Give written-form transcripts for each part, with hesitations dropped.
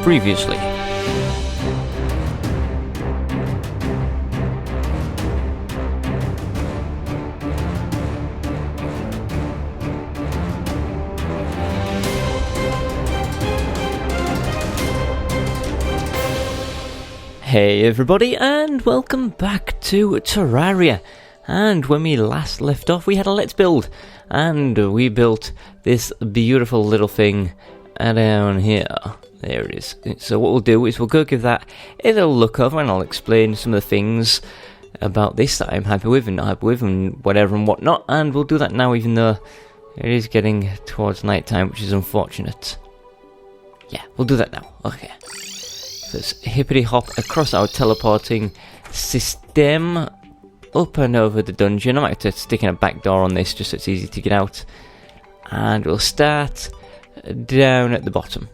Previously. Hey everybody, and welcome back to Terraria. And when we last left off, we had a let's build, and we built this beautiful little thing down here. There it is. So what we'll do is we'll go give that a little look over, and I'll explain some of the things about this that I'm happy with and not happy with, and whatever and whatnot. And we'll do that now, even though it is getting towards night time, which is unfortunate. Yeah, we'll do that now. Okay. Let's hippity hop across our teleporting system, up and over the dungeon. I might have to stick in a back door on this just so it's easy to get out. And we'll start down at the bottom.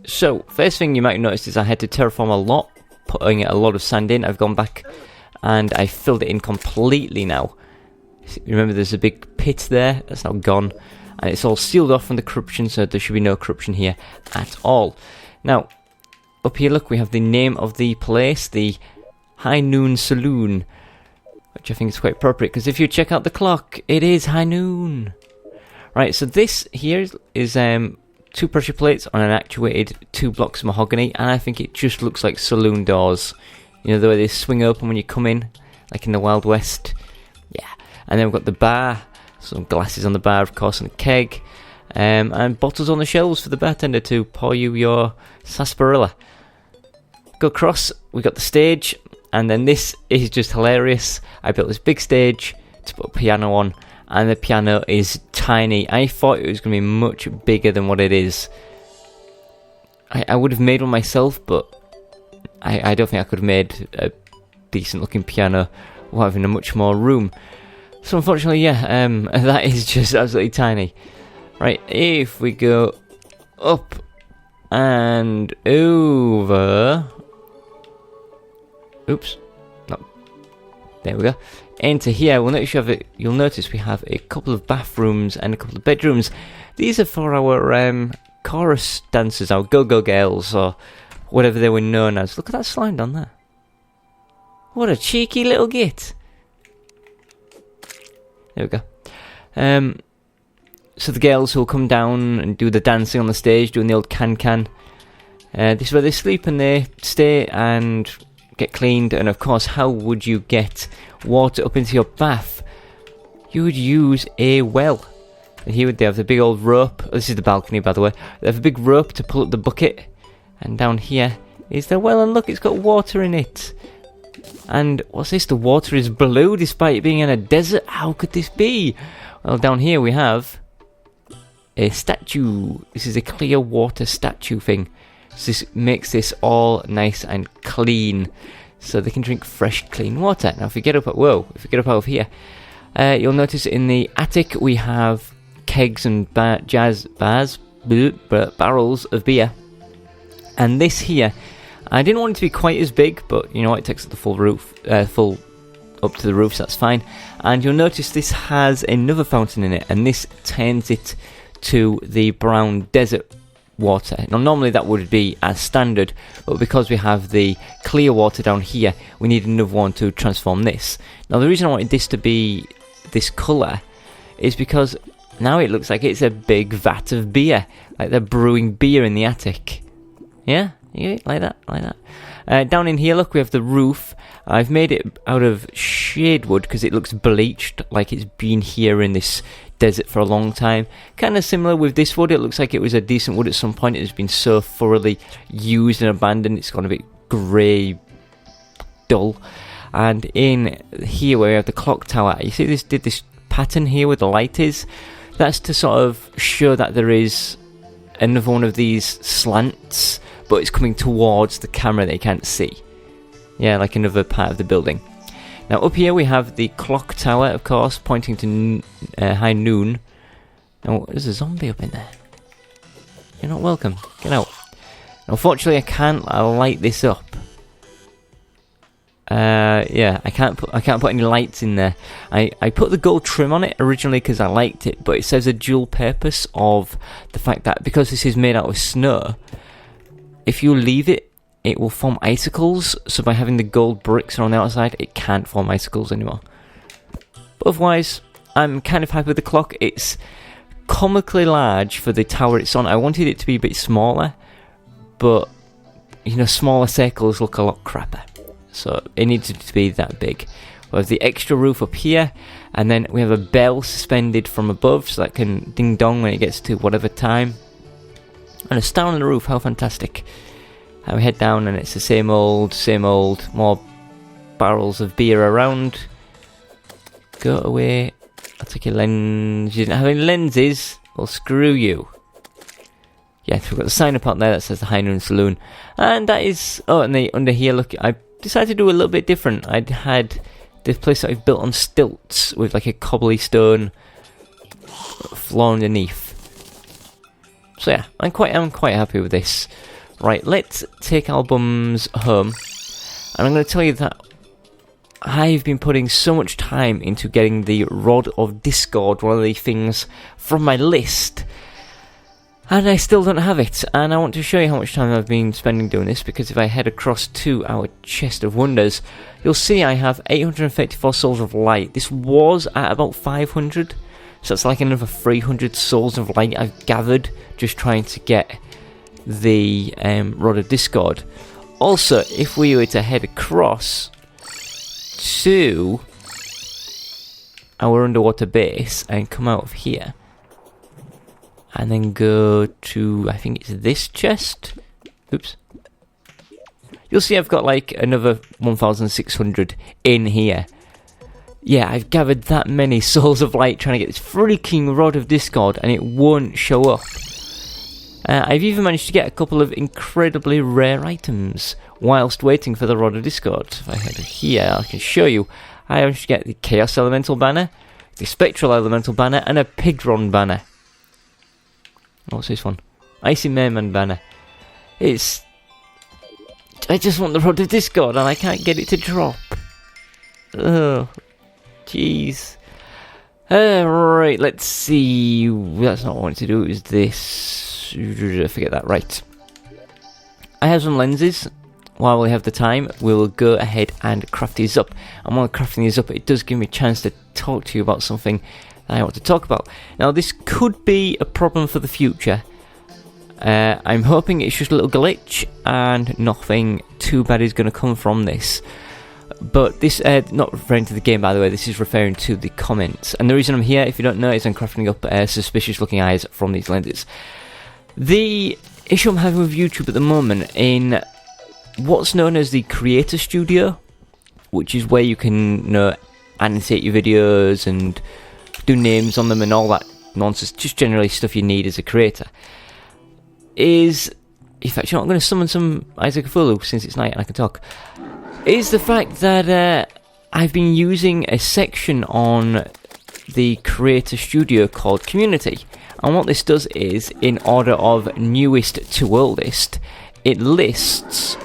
So, first thing you might notice is I had to terraform a lot, putting a lot of sand in. I've gone back and I filled it in completely now. Remember there's a big pit there, that's now gone. And it's all sealed off from the corruption, so there should be no corruption here at all. Now, up here, look, we have the name of the place, the High Noon Saloon, which I think is quite appropriate, because if you check out the clock, it is high noon. Right, so this here is 2 pressure plates on an actuated 2 blocks of mahogany, and I think it just looks like saloon doors. You know, the way they swing open when you come in, like in the Wild West. Yeah, and then we've got the bar, some glasses on the bar, of course, and a keg, and bottles on the shelves for the bartender to pour you your sarsaparilla. Go across, we got the stage, and then this is just hilarious. I built this big stage to put a piano on, and the piano is tiny. I thought it was going to be much bigger than what it is. I would have made one myself, but I don't think I could have made a decent looking piano while having a much more room. So unfortunately, yeah, that is just absolutely tiny. Right, if we go up and over... Oops. No. There we go. Into here, you'll notice we have a couple of bathrooms and a couple of bedrooms. These are for our chorus dancers, our go-go girls, or whatever they were known as. Look at that slime down there. What a cheeky little git. There we go. So the girls who will come down and do the dancing on the stage, doing the old can-can. This is where they sleep and they stay and get cleaned. And of course, how would you get water up into your bath? You would use a well. And here they have the big old rope. This is the balcony, by the way. They have a big rope to pull up the bucket. And down here is the well, and look, it's got water in it. And what's this? The water is blue despite it being in a desert. How could this be? Well, down here we have a statue. This is a clear water statue thing. So this makes this all nice and clean, so they can drink fresh, clean water. Now, if we get up out of here, you'll notice in the attic we have kegs and barrels of beer. And this here, I didn't want it to be quite as big, but you know what? It takes the full up to the roof, so that's fine. And you'll notice this has another fountain in it, and this turns it to the brown desert water. Now normally that would be as standard, but because we have the clear water down here, we need another one to transform this. Now the reason I wanted this to be this colour is because now it looks like it's a big vat of beer, like they're brewing beer in the attic. Yeah, like that. Down in here, look, we have the roof. I've made it out of shade wood because it looks bleached, like it's been here in this desert for a long time. Kind of similar with this wood. It looks like it was a decent wood at some point. It has been so thoroughly used and abandoned, it's gone a bit grey, dull. And in here where we have the clock tower, you see this pattern here where the light is? That's to sort of show that there is another one of these slants, but it's coming towards the camera that you can't see. Yeah, like another part of the building. Now up here we have the clock tower, of course, pointing to high noon. Now there's a zombie up in there. You're not welcome. Get out. Unfortunately, I can't light this up. Yeah, I can't put any lights in there. I put the gold trim on it originally because I liked it, but it says a dual purpose of the fact that because this is made out of snow, if you leave it, it will form icicles. So by having the gold bricks on the outside, it can't form icicles anymore. But otherwise, I'm kind of happy with the clock. It's comically large for the tower it's on. I wanted it to be a bit smaller, but smaller circles look a lot crapper. So it needed to be that big. We have the extra roof up here, and then we have a bell suspended from above, so that can ding dong when it gets to whatever time. And a star on the roof, how fantastic. And we head down and it's the same old, more barrels of beer around. Go away. I'll take your lens. You didn't have any lenses? Well, screw you. Yes, we've got the sign up out there that says the High Noon Saloon. And that is... Oh, and under here, look, I decided to do a little bit different. I'd had this place that I've built on stilts with like a cobbly stone floor underneath. So yeah, I'm quite happy with this. Right, let's take our bums home. And I'm going to tell you that I've been putting so much time into getting the Rod of Discord, one of the things from my list, and I still don't have it. And I want to show you how much time I've been spending doing this, because if I head across to our Chest of Wonders, you'll see I have 834 Souls of Light. This was at about 500, so that's like another 300 Souls of Light I've gathered just trying to get the Rod of Discord. Also, if we were to head across to our underwater base and come out of here and then go to, I think it's this chest. Oops. You'll see I've got like another 1,600 in here. Yeah, I've gathered that many Souls of Light trying to get this freaking Rod of Discord, and it won't show up. I've even managed to get a couple of incredibly rare items whilst waiting for the Rod of Discord. If I head here, I can show you. I managed to get the Chaos Elemental banner, the Spectral Elemental banner, and a Pigron banner. What's this one? Icy Merman banner. I just want the Rod of Discord and I can't get it to drop. Oh, jeez. Right, let's see. That's not what I wanted to do, it was this. Forget that, right. I have some lenses. While we have the time, we'll go ahead and craft these up. And while crafting these up, it does give me a chance to talk to you about something that I want to talk about. Now, this could be a problem for the future. I'm hoping it's just a little glitch and nothing too bad is going to come from this. But this, not referring to the game, by the way, this is referring to the comments. And the reason I'm here, if you don't know, is I'm crafting up suspicious looking eyes from these lenses. The issue I'm having with YouTube at the moment in what's known as the Creator Studio, which is where you can annotate your videos and do names on them and all that nonsense, just generally stuff you need as a creator, is, in fact, I'm going to summon some Isaac Afulu since it's night and I can talk, is the fact that I've been using a section on the Creator Studio called Community. And what this does is, in order of newest to oldest, it lists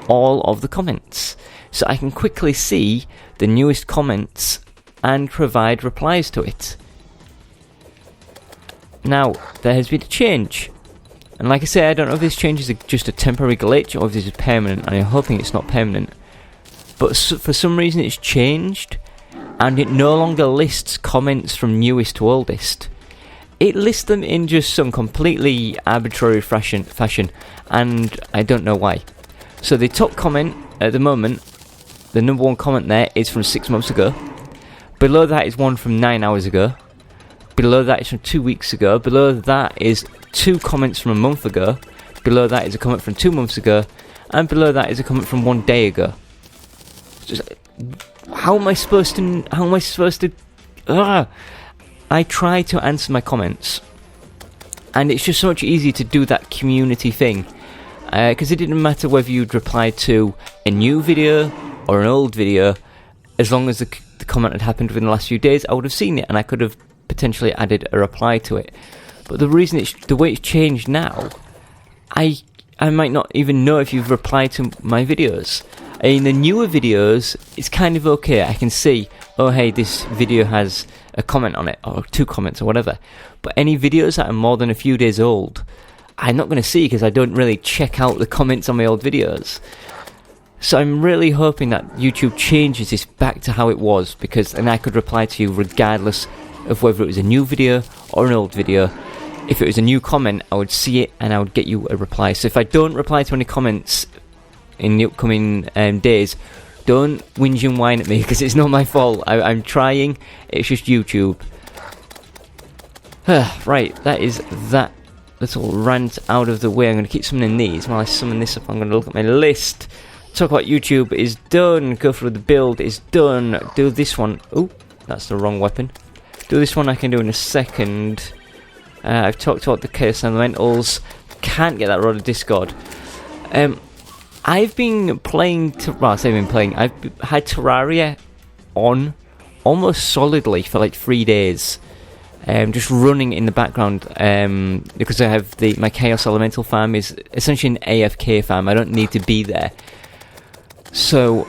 all of the comments. So I can quickly see the newest comments and provide replies to it. Now, there has been a change. And like I say, I don't know if this change is just a temporary glitch or if this is permanent, and I'm hoping it's not permanent. But for some reason it's changed, and it no longer lists comments from newest to oldest. It lists them in just some completely arbitrary fashion, and I don't know why. So the top comment at the moment, the number one comment there is from 6 months ago. Below that is one from 9 hours ago. Below that is from 2 weeks ago. Below that is 2 comments from a month ago. Below that is a comment from 2 months ago. And below that is a comment from 1 day ago. Just, how am I supposed to... I try to answer my comments, and it's just so much easier to do that community thing, because it didn't matter whether you'd reply to a new video or an old video, as long as the comment had happened within the last few days, I would have seen it and I could have potentially added a reply to it. But the reason the way it's changed now, I might not even know if you've replied to my videos. In the newer videos, it's kind of okay. I can see, oh hey, this video has a comment on it, or 2 comments or whatever. But any videos that are more than a few days old, I'm not going to see because I don't really check out the comments on my old videos. So I'm really hoping that YouTube changes this back to how it was, because then I could reply to you regardless of whether it was a new video or an old video. If it was a new comment, I would see it and I would get you a reply. So if I don't reply to any comments in the upcoming days, don't whinge and whine at me, because it's not my fault. I'm trying, it's just YouTube. Right, that is that little rant out of the way. I'm going to keep summoning these. While I summon this up, I'm going to look at my list. Talk about YouTube is done. Go through the build is done. Do this one. Oh, that's the wrong weapon. Do this one I can do in a second. I've talked about the Chaos Elementals. Can't get that Rod of Discord. I've been playing... I've had Terraria on almost solidly for like 3 days. Just running in the background, because I have my Chaos Elemental farm is essentially an AFK farm. I don't need to be there. So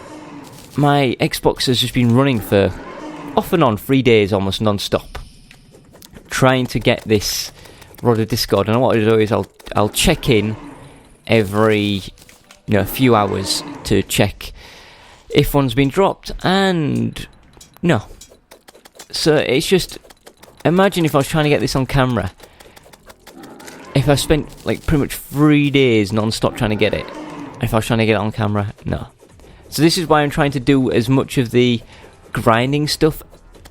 my Xbox has just been running for off and on 3 days, almost non-stop, trying to get this Rod of Discord. And what I do is I'll check in every few hours to check if one's been dropped, and no. So it's just, imagine if I was trying to get this on camera. If I spent like pretty much 3 days non-stop trying to get it. If I was trying to get it on camera, no. So this is why I'm trying to do as much of the grinding stuff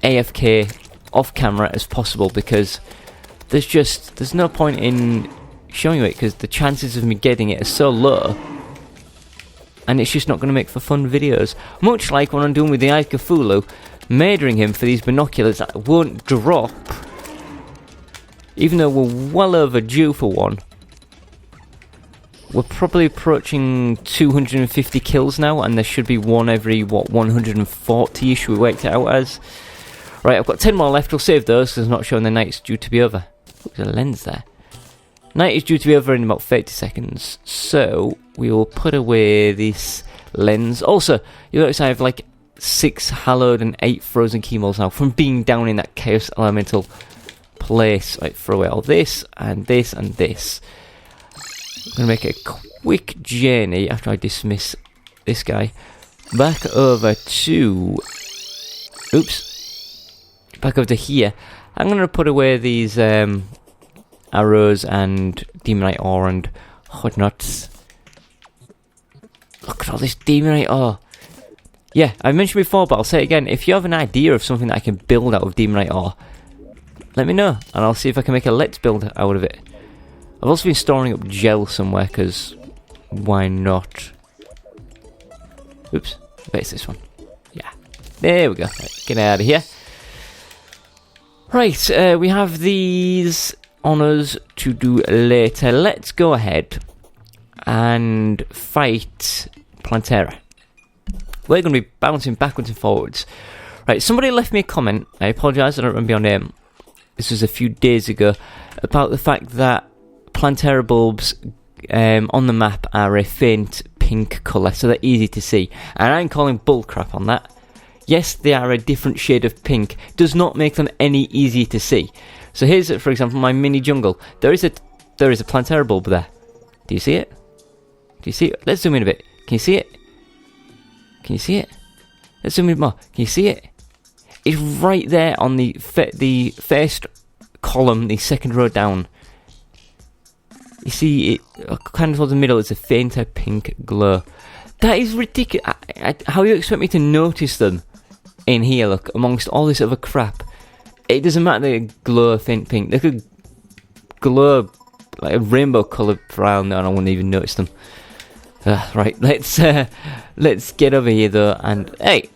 AFK off camera as possible, because there's no point in showing you it, because the chances of me getting it are so low, and it's just not going to make for fun videos. Much like what I'm doing with the Eye of Cthulhu, murdering him for these binoculars that won't drop, even though we're well overdue for one. We're probably approaching 250 kills now, and there should be one every, 140-ish we worked it out as. Right, I've got 10 more left. We'll save those, because it's not showing the night's due to be over. There's a lens there. Night is due to be over in about 30 seconds, so we will put away this lens. Also, you notice I have like 6 hallowed and 8 frozen chemos now from being down in that Chaos Elemental place. Right, throw away all this, and this, and this. I'm going to make a quick journey after I dismiss this guy back over to... back over to here. I'm going to put away these arrows and demonite ore and whatnot. Look at all this demonite ore. Yeah, I mentioned before, but I'll say it again. If you have an idea of something that I can build out of demonite ore, let me know, and I'll see if I can make a let's build out of it. I've also been storing up gel somewhere, because why not? Oops, I bet it's this one. Yeah, there we go. Right, get out of here. Right, we have these honours to do later. Let's go ahead and fight Plantera. We're going to be bouncing backwards and forwards. Right, somebody left me a comment. I apologise, I don't remember your name. This was a few days ago, about the fact that Plantera bulbs on the map are a faint pink colour, so they're easy to see. And I'm calling bullcrap on that. Yes, they are a different shade of pink. Does not make them any easier to see. So here's, for example, my mini jungle. There is a Plantera bulb there. Do you see it? Do you see it? Let's zoom in a bit. Can you see it? Can you see it? Let's zoom in more. Can you see it? It's right there on the first column, the second row down. You see it kind of towards the middle. It's a fainter pink glow. That is ridiculous. How do you expect me to notice them in here? Look, amongst all this other crap, it doesn't matter. They glow faint pink. They could glow like a rainbow colour brown, and I wouldn't even notice them. Right, let's get over here though. And hey,